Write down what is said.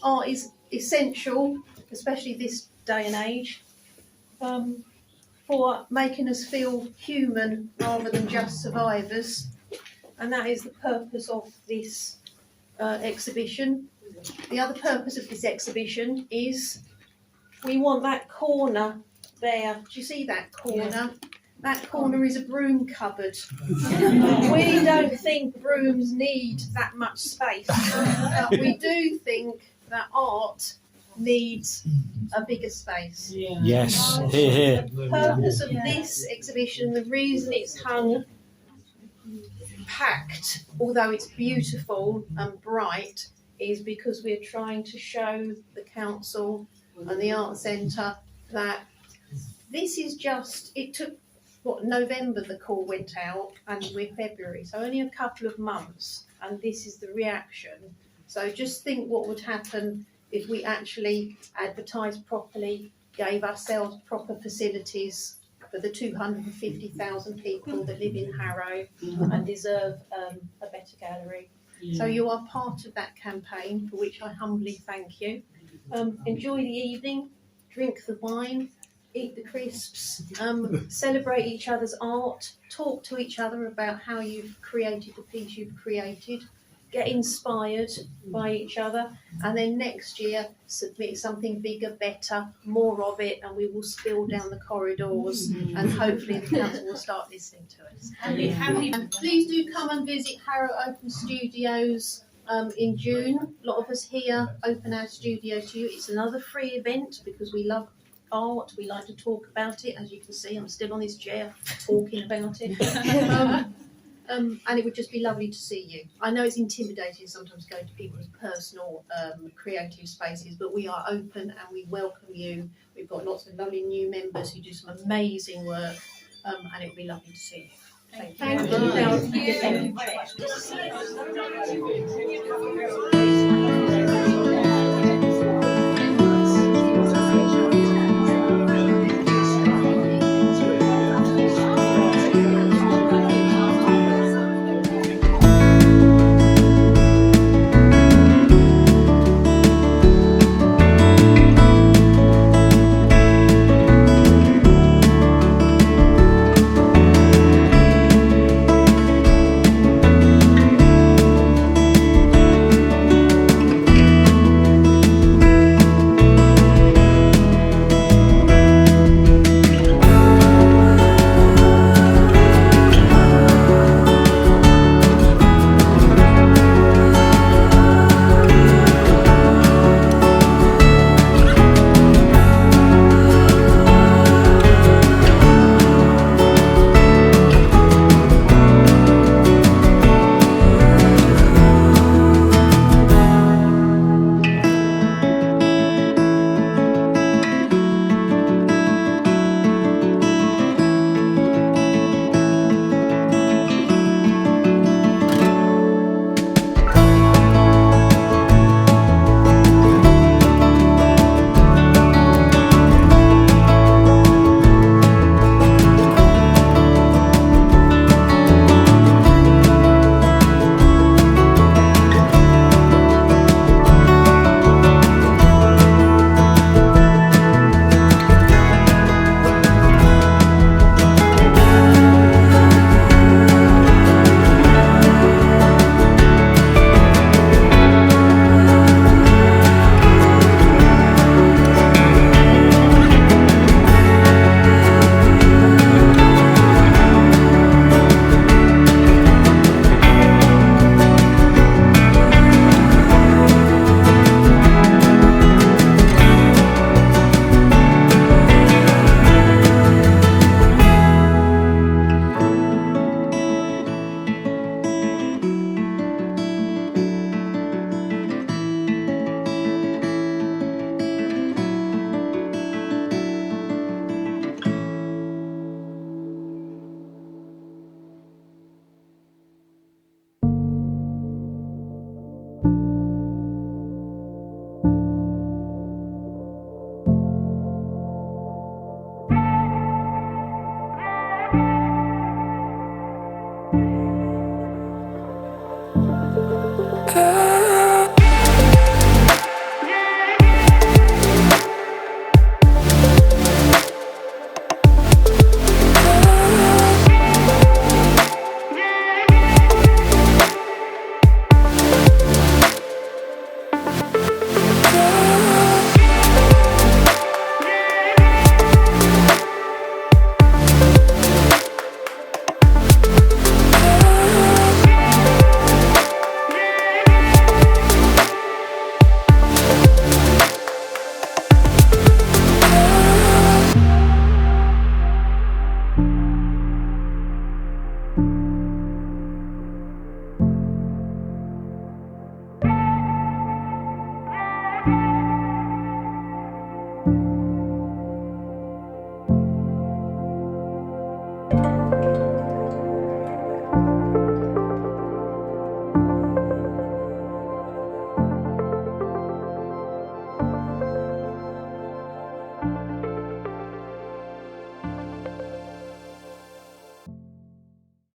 art is essential, especially this day and age, for making us feel human rather than just survivors. And that is the purpose of this exhibition. The other purpose of this exhibition is we want that corner there. Do you see that corner? Yeah. That corner is a broom cupboard. We don't think brooms need that much space. We do think that art needs a bigger space. Yeah. Yes, here. The purpose of this exhibition, the reason it's hung packed, although it's beautiful and bright, is because we're trying to show the council and the art centre that this is just, it took, November the call went out and we're February, so only a couple of months, and this is the reaction. So just think what would happen if we actually advertised properly, gave ourselves proper facilities for the 250,000 people that live in Harrow and deserve a better gallery. Yeah. So you are part of that campaign, for which I humbly thank you. Enjoy the evening, drink the wine, eat the crisps, celebrate each other's art, talk to each other about how you've created the piece you've created, get inspired by each other, and then next year submit something bigger, better, more of it, and we will spill down the corridors, and hopefully the council will start listening to us. And please do come and visit Harrow Open Studios in June. A lot of us here open our studio to you. It's another free event because we love art, we like to talk about it. As you can see, I'm still on this chair talking about it. And it would just be lovely to see you. I know it's intimidating sometimes going to people's personal creative spaces, but we are open and we welcome you. We've got lots of lovely new members who do some amazing work, and it would be lovely to see you. Thank you.